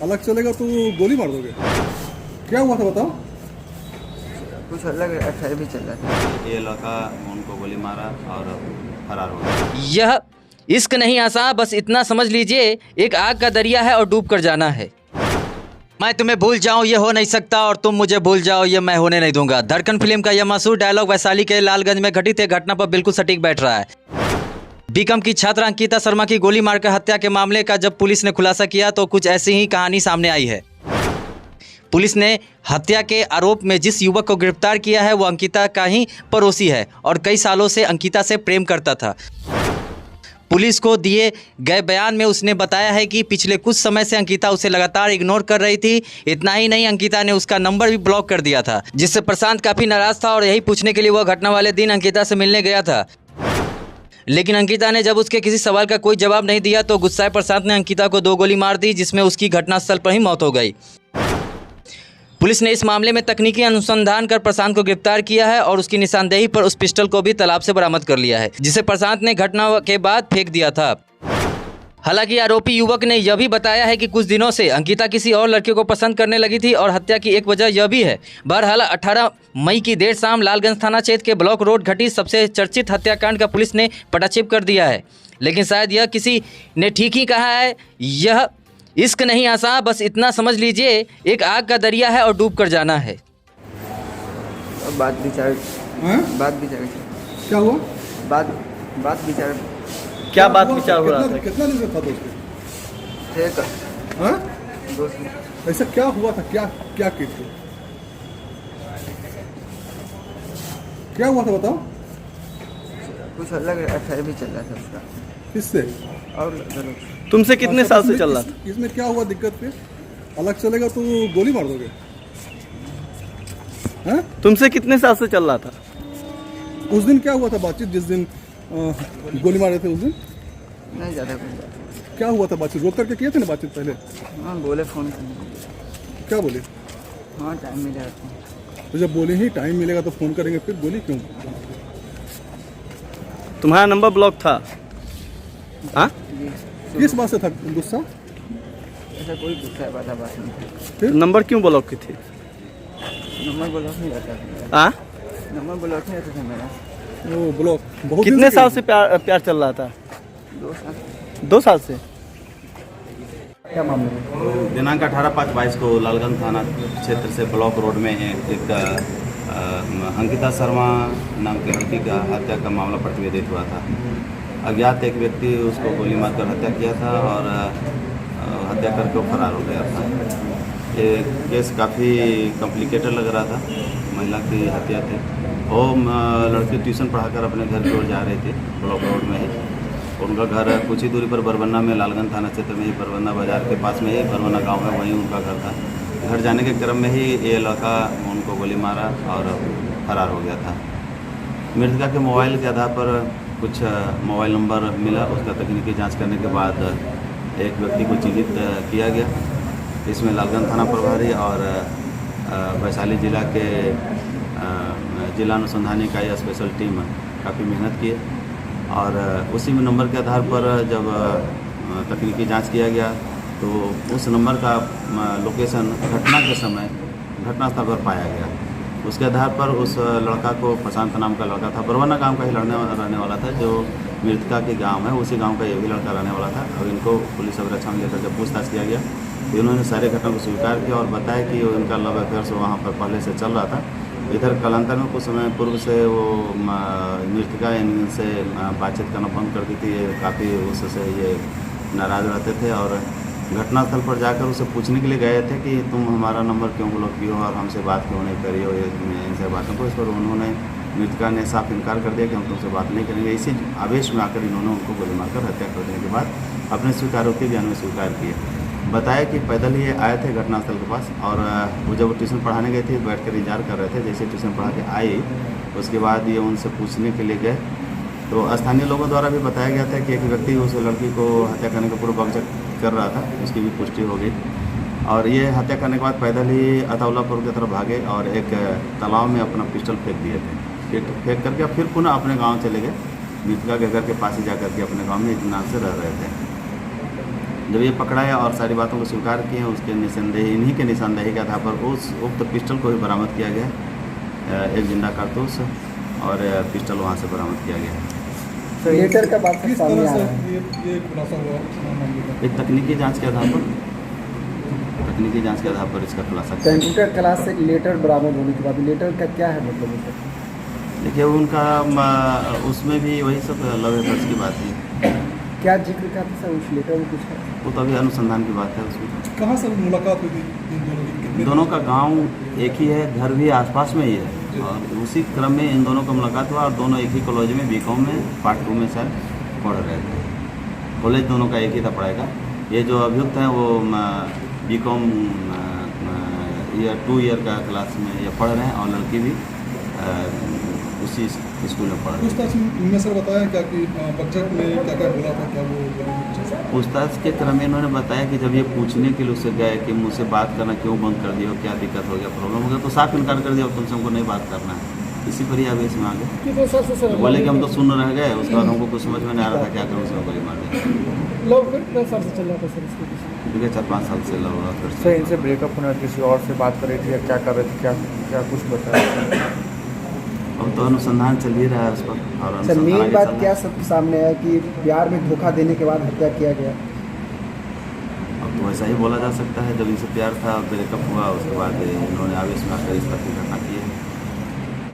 अलग चलेगा तो गोली मार दोगे। क्या हुआ था बताओ। कुछ अलग अफेयर भी चल रहा था। ये लड़का उनको गोली मारा और फरार हो गया। यह इश्क नहीं आसा, बस इतना समझ लीजिए, एक आग का दरिया है और डूब कर जाना है। मैं तुम्हें भूल जाऊं ये हो नहीं सकता, और तुम मुझे भूल जाओ ये मैं होने नहीं दूंगा। धड़कन फिल्म का यह मशहूर डायलॉग वैशाली के लालगंज में घटित एक घटना पर बिल्कुल सटीक बैठ रहा है। बीकॉम की छात्र अंकिता शर्मा की गोली मारकर हत्या के मामले का जब पुलिस ने खुलासा किया तो कुछ ऐसी ही कहानी सामने आई है। पुलिस ने हत्या के आरोप में जिस युवक को गिरफ्तार किया है वो अंकिता का ही पड़ोसी है और कई सालों से अंकिता से प्रेम करता था। पुलिस को दिए गए बयान में उसने बताया है कि पिछले कुछ समय से अंकिता उसे लगातार इग्नोर कर रही थी। इतना ही नहीं, अंकिता ने उसका नंबर भी ब्लॉक कर दिया था, जिससे प्रशांत काफ़ी नाराज था और यही पूछने के लिए वह घटना वाले दिन अंकिता से मिलने गया था। लेकिन अंकिता ने जब उसके किसी सवाल का कोई जवाब नहीं दिया तो गुस्साए प्रशांत ने अंकिता को 2 गोली मार दी, जिसमें उसकी घटनास्थल पर ही मौत हो गई। पुलिस ने इस मामले में तकनीकी अनुसंधान कर प्रशांत को गिरफ्तार किया है और उसकी निशानदेही पर उस पिस्टल को भी तालाब से बरामद कर लिया है, जिसे प्रशांत ने घटना के बाद फेंक दिया था। हालांकि आरोपी युवक ने यह भी बताया है कि कुछ दिनों से अंकिता किसी और लड़के को पसंद करने लगी थी और हत्या की एक वजह यह भी है। बहरहाल 18 मई की देर शाम लालगंज थाना क्षेत्र के ब्लॉक रोड घटी सबसे चर्चित हत्याकांड का पुलिस ने पटाक्षेप कर दिया है। लेकिन शायद यह किसी ने ठीक ही कहा है, यह इश्क नहीं आसा, बस इतना समझ लीजिए, एक आग का दरिया है और डूब कर जाना है। और बात विचार क्या हुआ। बात विचार क्या बात विचार हो रहा था? कितना दिन से था दोस्त। थे हाँ? दोस्त। ऐसा क्या हुआ था, क्या क्या की थी? क्या हुआ था बताओ। कुछ अलग अफेयर भी चल रहा था उसका। किससे? और तुमसे कितने साल से चल रहा था? इसमें क्या हुआ दिक्कत पे? अलग चलेगा तो गोली मार दोगे। हाँ? तुमसे कितने साल से चल रहा था? उस दिन क्या हुआ था बातचीत, जिस दिन गोली मारे थे उस दिन? नहीं ज़्यादा कुछ। क्या हुआ था बातचीत? रोक करके किए थे ना बातचीत पहले? हाँ बोले फ़ोन करने। क्या बोले? हाँ टाइम मिलेगा तो। तो जब बोले ही टाइम मिलेगा तो फोन करेंगे, फिर गोली क्यों? तुम्हारा नंबर ब्लॉक था? हाँ? किस बात से था गुस्सा? ऐसा कोई गुस्सा बात नहीं। फिर नंबर क्यों ब्लॉक की थी? नंबर ब्लॉक नहीं रहता था। हाँ? नंबर ब्लॉक नहीं रहता था मेरा। वो ब्लॉक बहुत कितने साल से प्यार चल रहा था? 2 साल। 2 साल से? क्या मामला? दिनांक 18/5/22 को लालगंज थाना क्षेत्र से ब्लॉक रोड में एक अंकिता शर्मा नाम की लड़की का हत्या का मामला प्रतिवेदित हुआ था। अज्ञात एक व्यक्ति उसको गोली मारकर हत्या किया था और हत्या करके वो फरार हो गया था। ये केस काफ़ी कॉम्प्लिकेटेड लग रहा था। महिला की हत्या थी। वो लड़की ट्यूशन पढ़ाकर अपने घर की ओर जा रही थी ब्लॉक रोड में ही। उनका घर कुछ ही दूरी पर बरबन्ना में, लालगंज थाना क्षेत्र में ही, बरबन्ना बाजार के पास में ही बरबन्ना गांव में, वहीं उनका घर था। घर जाने के क्रम में ही ये लड़का उनको गोली मारा और फरार हो गया था। मृतका के मोबाइल के आधार पर कुछ मोबाइल नंबर मिला। उसका तकनीकी जांच करने के बाद एक व्यक्ति को चिन्हित किया गया। इसमें लालगंज थाना प्रभारी और वैशाली जिला के जिला अनुसंधान इकाई स्पेशल टीम काफ़ी मेहनत की और उसी में नंबर के आधार पर जब तकनीकी जांच किया गया तो उस नंबर का लोकेशन घटना के समय घटनास्थल पर पाया गया। उसके आधार पर उस लड़का को, प्रशांत नाम का लड़का था, बरवाना गांव का ही रहने वाला था, जो मृतका के गांव है, उसी गांव का ये भी लड़का रहने वाला था। और इनको पुलिस अभिरक्षा में लेकर जब पूछताछ किया गया तो इन्होंने सारे घटना को स्वीकार किया और बताया कि उनका लव अफेयर से वहाँ पर पहले से चल रहा था। इधर कालांतर में कुछ समय पूर्व से वो मृतका इनसे बातचीत करना बंद कर दी थी। काफ़ी उससे ये नाराज़ रहते थे और घटनास्थल पर जाकर उसे पूछने के लिए गए थे कि तुम हमारा नंबर क्यों ब्लॉक किए हो और हमसे बात क्यों नहीं करी हो इनसे बातों को। इस पर उन्होंने, मृतका ने साफ इनकार कर दिया कि हम तुमसे बात नहीं करेंगे। इसी आवेश में आकर इन्होंने उनको गोली मारकर हत्या कर देने के बाद अपने स्वीकारोक्ति बयान में स्वीकार किए। बताया कि पैदल ही आए थे घटनास्थल के पास और वो जब ट्यूशन पढ़ाने गए थे बैठ कर इंतजार कर रहे थे। जैसे ट्यूशन पढ़ा के आई उसके बाद ये उनसे पूछने के लिए गए तो स्थानीय लोगों द्वारा भी बताया गया था कि एक व्यक्ति उस लड़की को हत्या करने का पूर्व वक्त कर रहा था। उसकी भी पुष्टि हो गई और ये हत्या करने के बाद पैदल ही अतौलापुर की तरफ भागे और एक तालाब में अपना पिस्टल फेंक दिए थे। फेंक करके फिर पुनः अपने गाँव चले गए। मृतका के घर के पास ही जाकर के अपने गाँव में इत्मीनान से रह रहे थे। जब ये पकड़ा है और सारी बातों को स्वीकार किए हैं, उसके निसंदेही इन्हीं के निसंदेही के आधार पर उस उक्त पिस्टल को भी बरामद किया गया है। एक जिंदा कारतूस और पिस्टल वहाँ से बरामद किया गया है। लेटर का बात किस सामने तरह आ से रहा है। ये खुलासा हुआ मामले का? एक तकनीकी जांच के आधार पर इसका खुलासा किया। कंप्यूटर क्लास से लेटर बरामद होने के बाद लेटर का क्या है मतलब उसका? देखिए उनका उसमें भी वही सब लव अफेयर्स की बात है। क्या जिक्र का था सर उस लेटर में कुछ है? वो तो अभी अनुसंधान की बात है उसमें। कहाँ से मुलाकात हुई थी इन दोनों की? कितने दोनों का गांव एक ही है, घर भी आसपास में ही है और उसी क्रम में इन दोनों का मुलाकात हुआ और दोनों एक ही कॉलेज में बीकॉम में पार्ट 2 में शायद पढ़ रहे थे। कॉलेज दोनों का एक ही था पढ़ाई का। ये जो अभियुक्त हैं वो बीकॉम ईयर 2 ईयर का क्लास में ये पढ़ रहे हैं और लड़की भी उसी स्कूल में पढ़ रही है। पूछताछ में सर बताया क्या कि बच्चा ने क्या क्या बोला था, क्या वो पूछताछ के क्रम में इन्होंने बताया कि जब ये पूछने के लिए उससे गए कि मुझसे बात करना क्यों बंद कर दिया, क्या दिक्कत हो गया, प्रॉब्लम हो गया, तो साफ इनकार कर दिया तुमसे हमको नहीं बात करना है। इसी पर ही आवेश में आ गए तो बोले कि हम तो सुन रह गए, उसके बाद हमको कुछ समझ में नहीं आ रहा था क्या करूँ, उसमें गोली मार दिया। लोग कितने साल से चल रहा था सर इसके पीछे? देखिए 4-5 साल से लग रहा फिर सर इनसे ब्रेकअप होने और किसी और से बात कर रही थी या क्या कर रहे थे, क्या कुछ बताया? अब तो अनुसंधान चल ही रहा है उस पर और सर अनुसंधान मेन आगे बात चल रहा क्या है। सब सामने आया कि प्यार में धोखा देने के बाद हत्या किया गया? अब तो ऐसा ही बोला जा सकता है, जब इनसे प्यार था ब्रेकअप हुआ उसके बाद इन्होंने आवेश में आकर इस तरह की घटना की है।